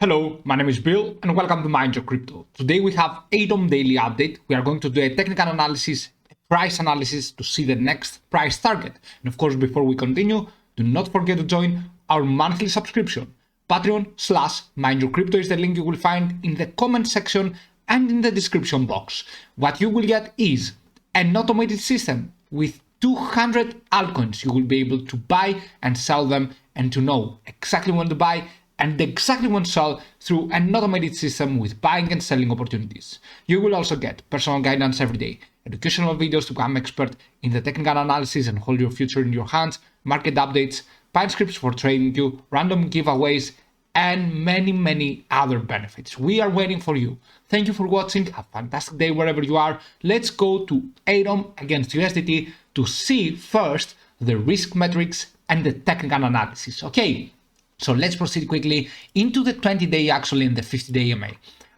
Hello, my name is Bill and welcome to Mind Your Crypto. Today we have Atom Daily Update. We are going to do a technical analysis, a price analysis to see the next price target. And of course, before we continue, do not forget to join our monthly subscription. Patreon/Mind Your Crypto is the link you will find in the comment section and in the description box. What you will get is an automated system with 200 altcoins. You will be able to buy and sell them and to know exactly when to buy and exactly when to sell through an automated system with buying and selling opportunities. You will also get personal guidance every day, educational videos to become expert in the technical analysis and hold your future in your hands, market updates, pine scripts for trading you, random giveaways, and many other benefits. We are waiting for you. Thank you for watching. Have a fantastic day wherever you are. Let's go to Atom against USDT to see first the risk metrics and the technical analysis. Okay. So let's proceed quickly into the 20-day actually and the 50-day MA.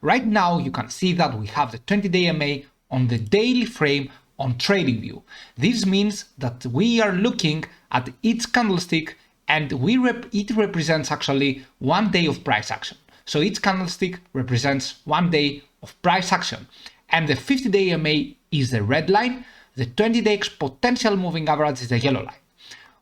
Right now, you can see that we have the 20-day MA on the daily frame on TradingView. This means that we are looking at each candlestick and it represents actually 1 day of price action. So each candlestick represents 1 day of price action. And the 50-day MA is the red line. The 20-day potential moving average is the yellow line.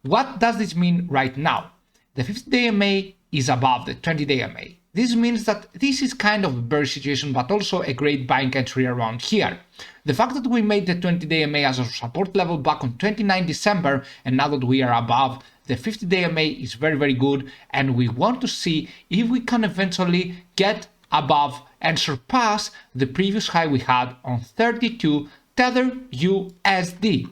What does this mean right now? The 50-day MA is above the 20-day MA. This means that this is kind of a bearish situation, but also a great buying entry around here. The fact that we made the 20-day MA as a support level back on 29 December, and now that we are above the 50-day MA is very good, and we want to see if we can eventually get above and surpass the previous high we had on 32 Tether USD.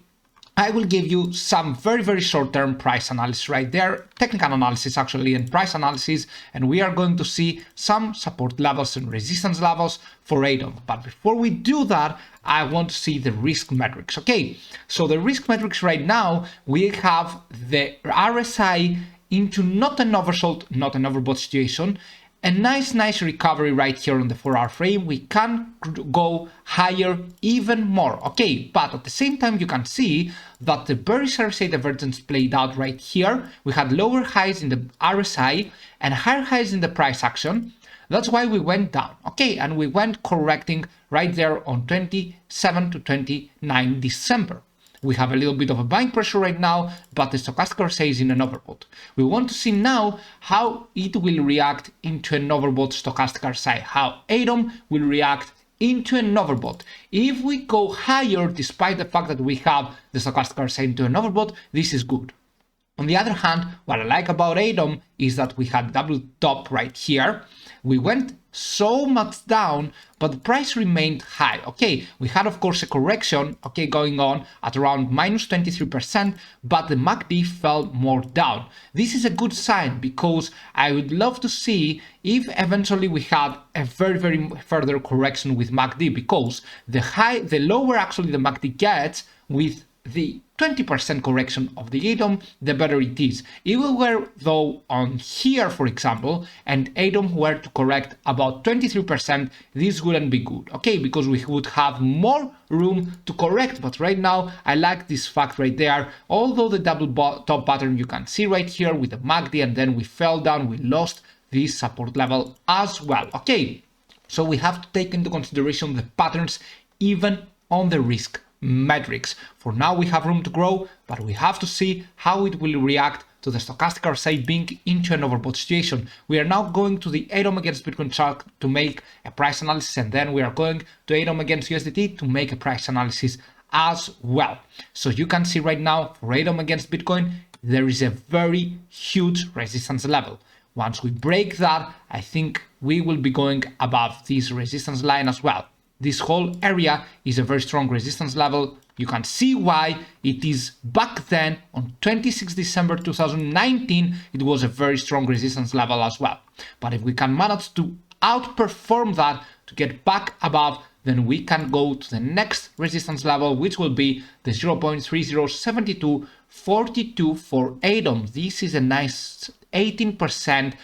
I will give you some very short-term price analysis right there, technical analysis actually, and price analysis, and we are going to see some support levels and resistance levels for Atom. But before we do that, I want to see the risk metrics. Okay, so the risk metrics right now, we have the RSI into not an oversold, not an overbought situation. A nice recovery right here on the 4-hour frame. We can go higher even more. Okay, but at the same time, you can see that the bearish RSI divergence played out right here. We had lower highs in the RSI and higher highs in the price action. That's why we went down. Okay, and we went correcting right there on 27 to 29 December. We have a little bit of a buying pressure right now, but the stochastic RSI is in an overbought. We want to see now how it will react into an overbought stochastic RSI, how Atom will react into an overbought. If we go higher, despite the fact that we have the stochastic RSI into an overbought, this is good. On the other hand, what I like about Atom is that we had double top right here. We went so much down, but the price remained high. Okay, we had of course a correction, okay, going on at around minus 23%, but the MACD fell more down. This is a good sign because I would love to see if eventually we had a very further correction with MACD, because the lower actually the MACD gets with the 20% correction of the Atom, the better it is. If we were though on here, for example, and Atom were to correct about 23%, this wouldn't be good, okay, because we would have more room to correct. But right now, I like this fact right there. Although the double top pattern you can see right here with the MACD, and then we fell down, we lost this support level as well, okay. So we have to take into consideration the patterns even on the risk metrics. For now, we have room to grow, but we have to see how it will react to the stochastic RSI being into an overbought situation. We are now going to the Atom against Bitcoin chart to make a price analysis, and then we are going to Atom against USDT to make a price analysis as well. So you can see right now for Atom against Bitcoin, there is a very huge resistance level. Once we break that, I think we will be going above this resistance line as well. This whole area is a very strong resistance level. You can see why it is back then on 26 December 2019, it was a very strong resistance level as well. But if we can manage to outperform that to get back above, then we can go to the next resistance level, which will be the 0.307242 for Atom. This is a nice 18%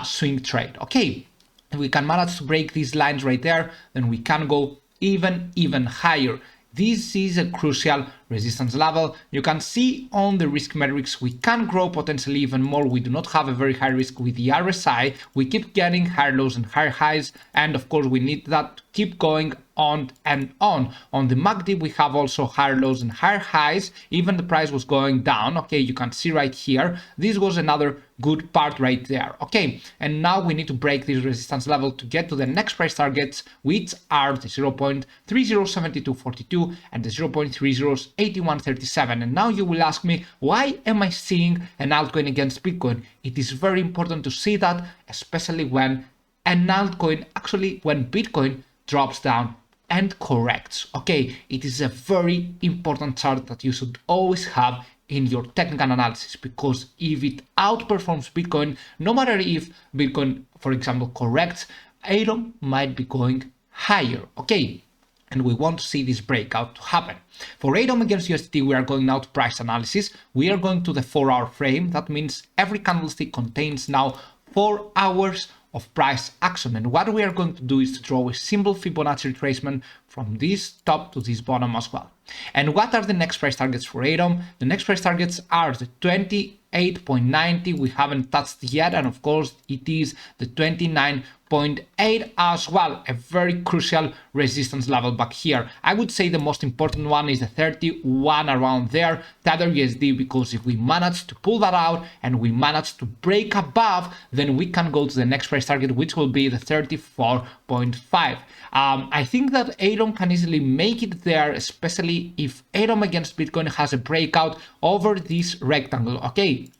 swing trade. Okay. If we can manage to break these lines right there, then we can go even higher. This is a crucial resistance level. You can see on the risk metrics we can grow potentially even more. We do not have a very high risk with the RSI. We keep getting higher lows and higher highs, and of course we need that to keep going on and on. On the MACD we have also higher lows and higher highs. Even the price was going down. Okay, you can see right here, this was another good part right there. Okay, and now we need to break this resistance level to get to the next price targets, which are the 0.307242 and the 0.308137. And now you will ask me, why am I seeing an altcoin against Bitcoin? It is very important to see that, especially when an altcoin, actually when Bitcoin drops down and corrects. Okay, it is a very important chart that you should always have in your technical analysis, because if it outperforms Bitcoin, no matter if Bitcoin, for example, corrects, Ethereum might be going higher. Okay, and we want to see this breakout to happen. For Ethereum against USDT, we are going now to price analysis. We are going to the 4-hour frame. That means every candlestick contains now 4 hours of price action, and what we are going to do is to draw a simple Fibonacci retracement from this top to this bottom as well. And what are the next price targets for Ethereum? The next price targets are the 28.90, we haven't touched yet, and of course it is the 29.8 as well, a very crucial resistance level back here. I would say the most important one is the 31 around there, Tether USD, because if we manage to pull that out and we manage to break above, then we can go to the next price target, which will be the 34.5. I think that Ethereum can easily make it there, especially if Ethereum against Bitcoin has a breakout over this rectangle. Okay,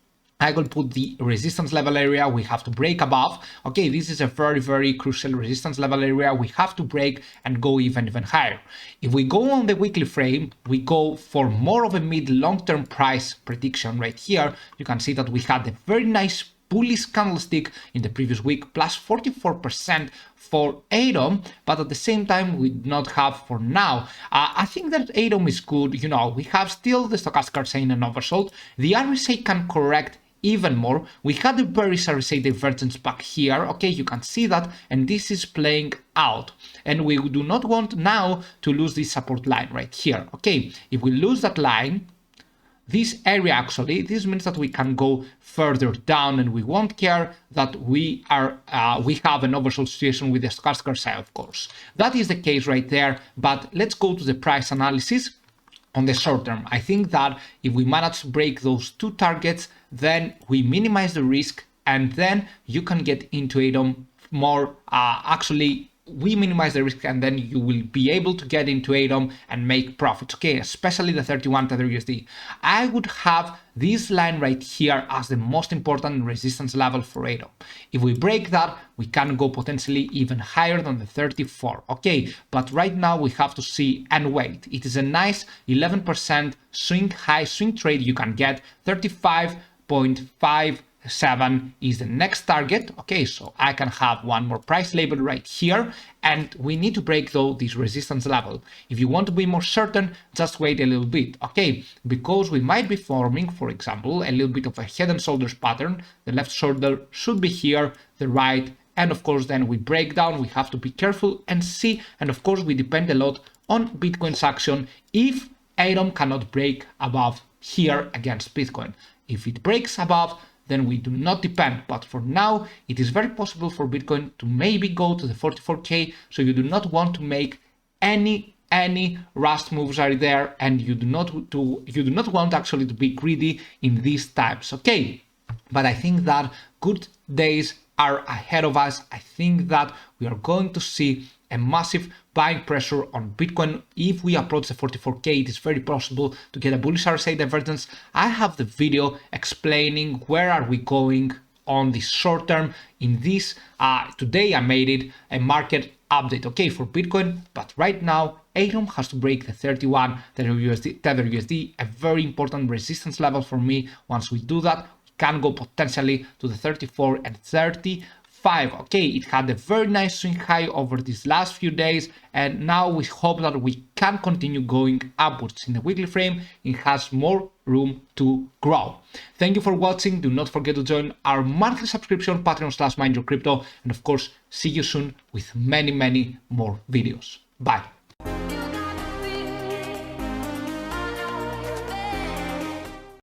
I will put the resistance level area we have to break above. Okay, this is a very crucial resistance level area we have to break and go even higher. If we go on the weekly frame, we go for more of a mid long-term price prediction right here. You can see that we had a very nice bullish candlestick in the previous week, plus 44% for Ethereum, but at the same time we do not have for now. I think that Ethereum is good. You know, we have still the stochastic saying an oversold. The RSI can correct even more. We had a bearish RSI divergence back here. Okay, you can see that, and this is playing out, and we do not want now to lose this support line right here. Okay, if we lose that line, this area, actually, this means that we can go further down, and we won't care that we have an oversold situation with the stochastic side, of course. That is the case right there, but let's go to the price analysis on the short term. I think that if we manage to break those two targets, then we minimize the risk, and then you can get into Ethereum more. Actually, we minimize the risk, and then you will be able to get into Ethereum and make profits. Okay, especially the 31 Tether USD. I would have this line right here as the most important resistance level for Ethereum. If we break that, we can go potentially even higher than the 34. Okay, but right now we have to see and wait. It is a nice 11% swing trade you can get. 35.57 is the next target. Okay, so I can have one more price label right here, and we need to break though this resistance level. If you want to be more certain, just wait a little bit. Okay, because we might be forming, for example, a little bit of a head and shoulders pattern. The left shoulder should be here, the right, and of course then we break down. We have to be careful and see, and of course we depend a lot on Bitcoin's action if Ethereum cannot break above here against Bitcoin. If it breaks above, then we do not depend. But for now, it is very possible for Bitcoin to maybe go to the 44K. So you do not want to make any rush moves right there, and you do not want actually to be greedy in these times. Okay, but I think that good days are ahead of us. I think that we are going to see a massive buying pressure on Bitcoin. If we approach the 44K, it is very possible to get a bullish RSI divergence. I have the video explaining where are we going on the short term in this. Today I made it a market update, okay, for Bitcoin, but right now Ethereum has to break the 31 Tether USD, a very important resistance level for me. Once we do that, we can go potentially to the 34 and 35. Okay, it had a very nice swing high over these last few days, and now we hope that we can continue going upwards. In the weekly frame, it has more room to grow. Thank you for watching. Do not forget to join our monthly subscription, Patreon/MindYourCrypto, and of course, see you soon with many more videos. Bye.